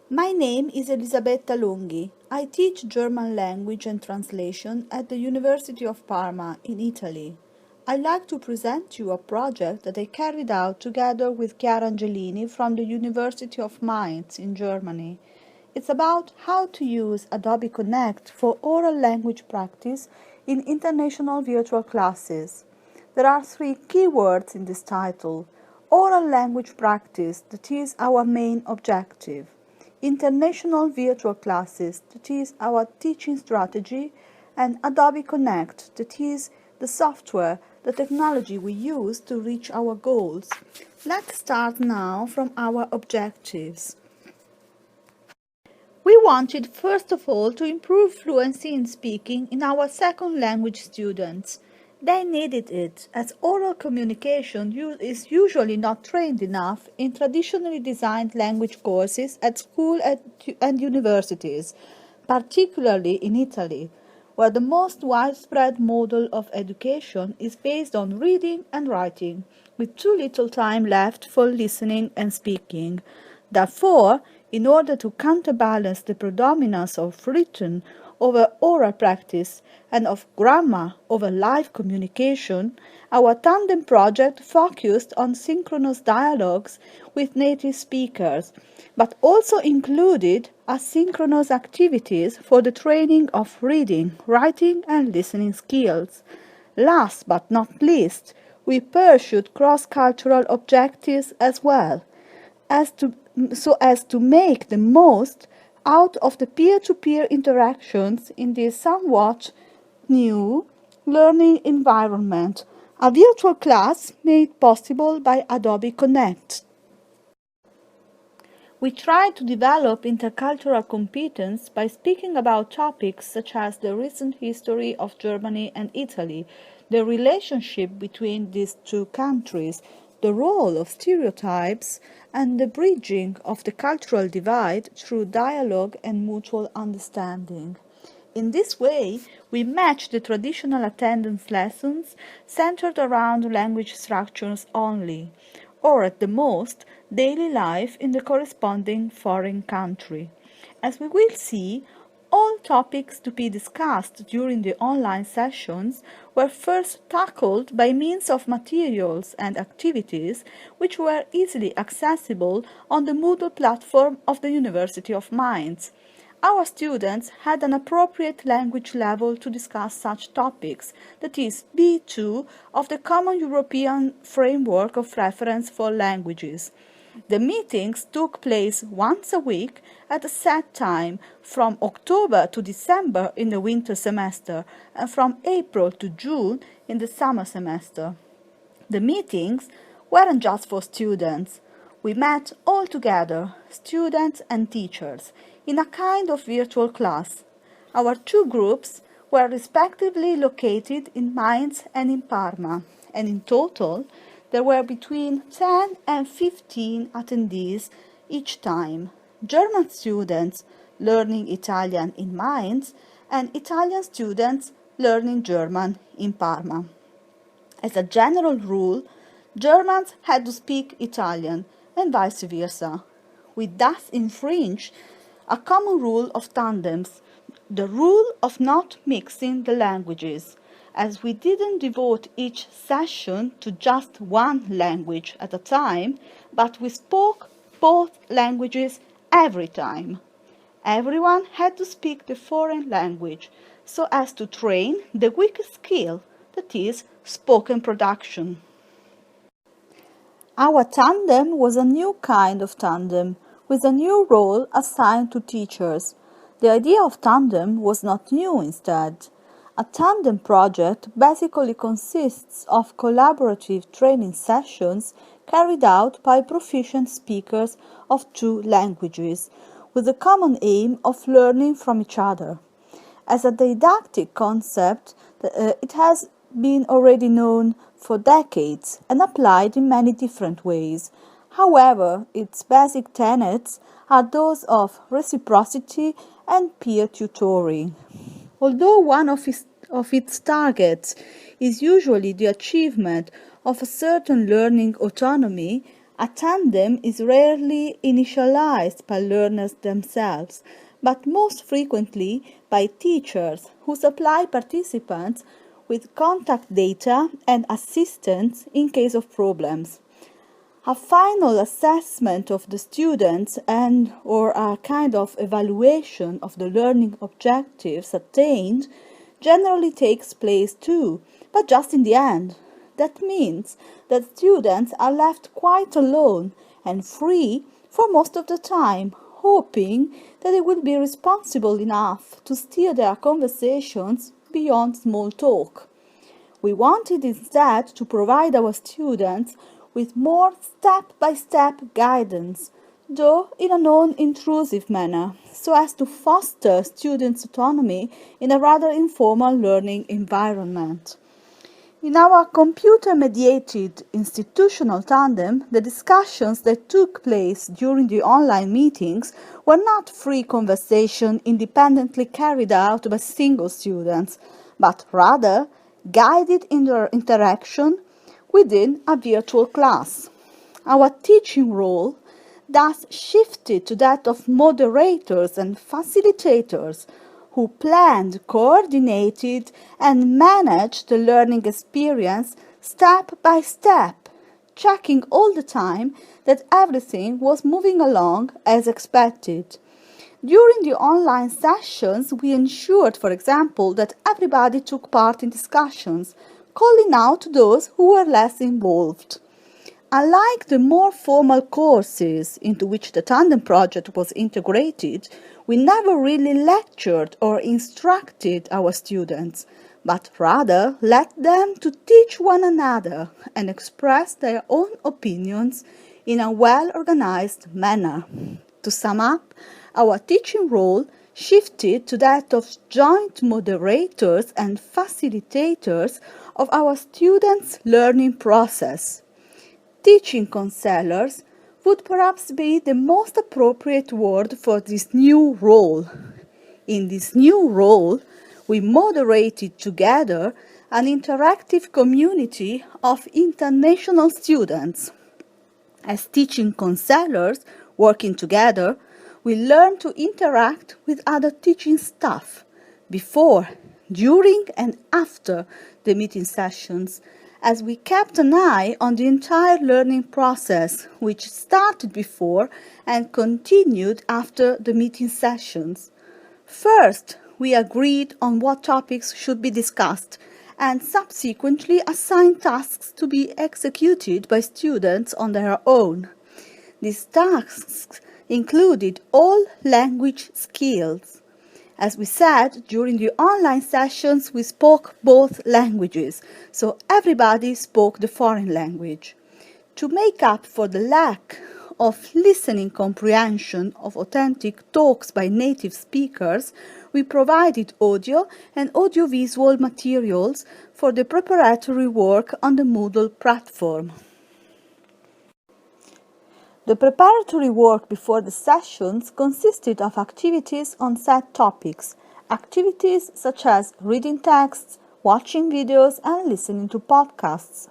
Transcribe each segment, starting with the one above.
My name is Elisabetta Longhi. I teach German language and translation at the University of Parma in Italy. I'd like to present you a project that I carried out together with Chiara Angelini from the University of Mainz in Germany. It's about how to use Adobe Connect for oral language practice in international virtual classes. There are three key words in this title: oral language practice, that is our main objective; international virtual classes, that is our teaching strategy; and Adobe Connect, that is the software, the technology we use to reach our goals. Let's start now from our objectives. We wanted, first of all, to improve fluency in speaking in our second language students. They needed it, as oral communication is usually not trained enough in traditionally designed language courses at school and universities, particularly in Italy, where the most widespread model of education is based on reading and writing, with too little time left for listening and speaking. Therefore, in order to counterbalance the predominance of written over oral practice and of grammar over live communication, our tandem project focused on synchronous dialogues with native speakers, but also included asynchronous activities for the training of reading, writing, and listening skills. Last but not least, we pursued cross-cultural objectives as well, so as to make the most out of the peer-to-peer interactions in this somewhat new learning environment, a virtual class made possible by Adobe Connect. We try to develop intercultural competence by speaking about topics such as the recent history of Germany and Italy, the relationship between these two countries, the role of stereotypes, and the bridging of the cultural divide through dialogue and mutual understanding. In this way, we match the traditional attendance lessons centered around language structures only, or at the most, daily life in the corresponding foreign country. As we will see, all topics to be discussed during the online sessions were first tackled by means of materials and activities which were easily accessible on the Moodle platform of the University of Mainz. Our students had an appropriate language level to discuss such topics, that is, B2 of the Common European Framework of Reference for Languages. The meetings took place once a week at a set time, from October to December in the winter semester and from April to June in the summer semester. The meetings weren't just for students. We met all together, students and teachers, in a kind of virtual class. Our two groups were respectively located in Mainz and in Parma, and in total there were between 10 and 15 attendees each time: German students learning Italian in Mainz and Italian students learning German in Parma. As a general rule, Germans had to speak Italian and vice versa. We thus infringe a common rule of tandems, the rule of not mixing the languages, as we didn't devote each session to just one language at a time, but we spoke both languages every time. Everyone had to speak the foreign language so as to train the weakest skill, that is, spoken production. Our tandem was a new kind of tandem, with a new role assigned to teachers. The idea of tandem was not new instead. A tandem project basically consists of collaborative training sessions carried out by proficient speakers of two languages, with the common aim of learning from each other. As a didactic concept, it has been already known for decades and applied in many different ways. However, its basic tenets are those of reciprocity and peer tutoring. Although one of its targets is usually the achievement of a certain learning autonomy, A tandem is rarely initialized by learners themselves, but most frequently by teachers who supply participants with contact data and assistance in case of problems. A final assessment of the students and or a kind of evaluation of the learning objectives attained generally takes place too, but just in the end. That means that students are left quite alone and free for most of the time, hoping that they will be responsible enough to steer their conversations beyond small talk. We wanted instead to provide our students with more step-by-step guidance, though in a non-intrusive manner, so as to foster students' autonomy in a rather informal learning environment. In our computer-mediated institutional tandem, the discussions that took place during the online meetings were not free conversation independently carried out by single students, but rather guided interaction within a virtual class. Our teaching role thus shifted to that of moderators and facilitators who planned, coordinated, and managed the learning experience step by step, checking all the time that everything was moving along as expected. During the online sessions, we ensured, for example, that everybody took part in discussions, calling out those who were less involved. Unlike the more formal courses into which the tandem project was integrated, we never really lectured or instructed our students, but rather led them to teach one another and express their own opinions in a well-organized manner. To sum up, our teaching role shifted to that of joint moderators and facilitators of our students' learning process. Teaching counselors would perhaps be the most appropriate word for this new role. In this new role, we moderated together an interactive community of international students. As teaching counselors working together, we learn to interact with other teaching staff before, during, and after the meeting sessions, as we kept an eye on the entire learning process, which started before and continued after the meeting sessions. First, we agreed on what topics should be discussed and subsequently assigned tasks to be executed by students on their own. These tasks included all language skills. As we said, during the online sessions we spoke both languages, so everybody spoke the foreign language. To make up for the lack of listening comprehension of authentic talks by native speakers, we provided audio and audiovisual materials for the preparatory work on the Moodle platform. The preparatory work before the sessions consisted of activities on set topics, activities such as reading texts, watching videos, and listening to podcasts.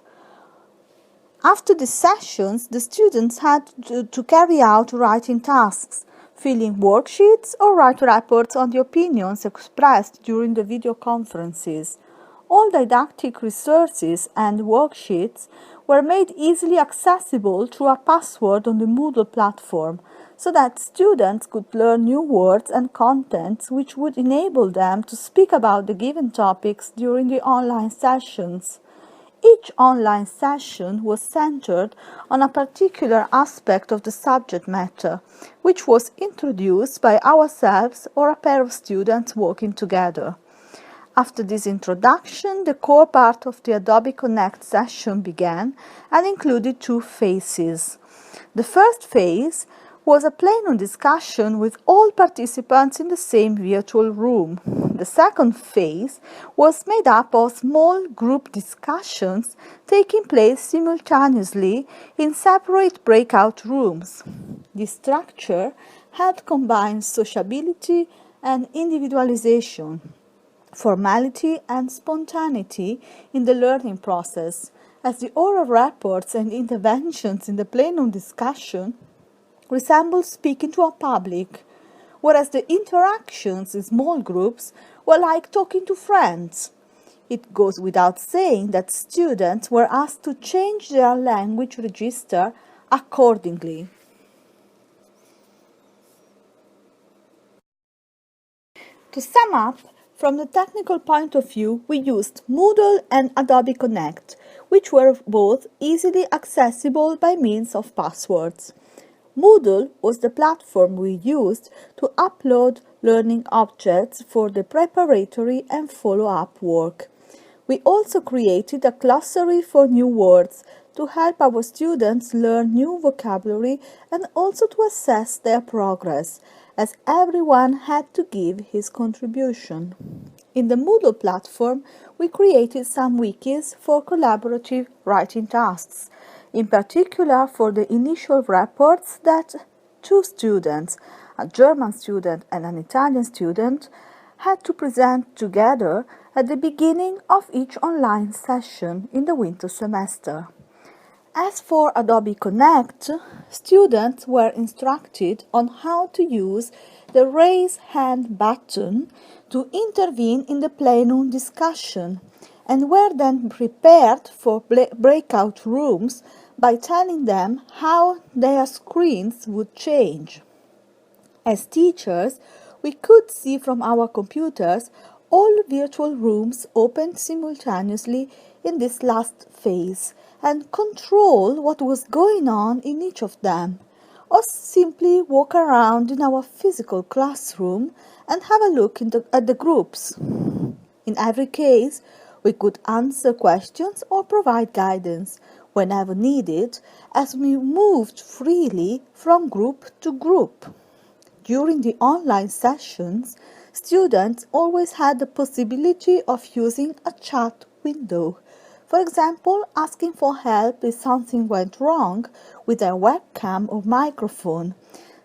After the sessions, the students had to carry out writing tasks, filling worksheets, or write reports on the opinions expressed during the video conferences. All didactic resources and worksheets were made easily accessible through a password on the Moodle platform, so that students could learn new words and contents which would enable them to speak about the given topics during the online sessions. Each online session was centered on a particular aspect of the subject matter, which was introduced by ourselves or a pair of students working together. After this introduction, the core part of the Adobe Connect session began and included two phases. The first phase was a plenum discussion with all participants in the same virtual room. The second phase was made up of small group discussions taking place simultaneously in separate breakout rooms. This structure helped combine sociability and individualization, formality and spontaneity in the learning process, as the oral reports and interventions in the plenum discussion resemble speaking to a public, whereas the interactions in small groups were like talking to friends. It goes without saying that students were asked to change their language register accordingly. To sum up, from the technical point of view, we used Moodle and Adobe Connect, which were both easily accessible by means of passwords. Moodle was the platform we used to upload learning objects for the preparatory and follow-up work. We also created a glossary for new words to help our students learn new vocabulary and also to assess their progress, as everyone had to give his contribution. In the Moodle platform, we created some wikis for collaborative writing tasks, in particular for the initial reports that two students, a German student and an Italian student, had to present together at the beginning of each online session in the winter semester. As for Adobe Connect, students were instructed on how to use the raise hand button to intervene in the plenum discussion and were then prepared for breakout rooms by telling them how their screens would change. As teachers, we could see from our computers all virtual rooms opened simultaneously in this last phase and control what was going on in each of them, or simply walk around in our physical classroom and have a look at the groups. In every case, we could answer questions or provide guidance whenever needed as we moved freely from group to group. During the online sessions, students always had the possibility of using a chat window. For example, asking for help if something went wrong with their webcam or microphone,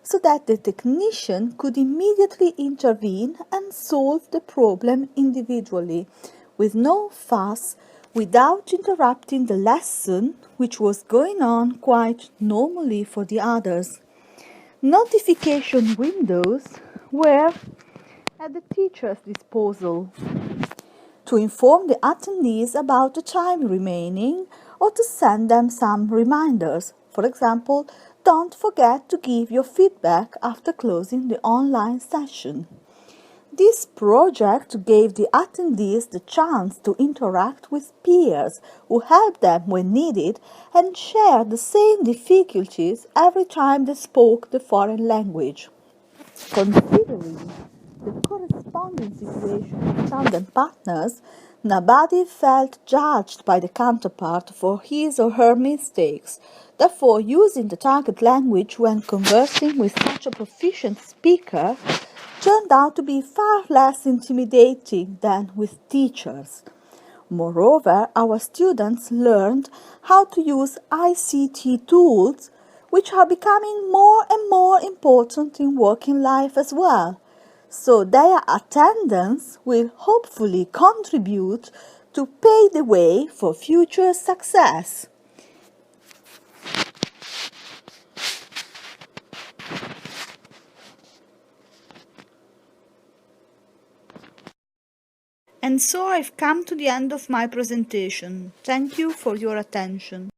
so that the technician could immediately intervene and solve the problem individually, with no fuss, without interrupting the lesson, which was going on quite normally for the others. Notification windows were at the teacher's disposal to inform the attendees about the time remaining or to send them some reminders. For example, don't forget to give your feedback after closing the online session. This project gave the attendees the chance to interact with peers who helped them when needed and share the same difficulties every time they spoke the foreign language. Considering the corresponding situation of tandem partners, nobody felt judged by the counterpart for his or her mistakes. Therefore, using the target language when conversing with such a proficient speaker turned out to be far less intimidating than with teachers. Moreover, our students learned how to use ICT tools, which are becoming more and more important in working life as well. So their attendance will hopefully contribute to pave the way for future success. And so I've come to the end of my presentation. Thank you for your attention.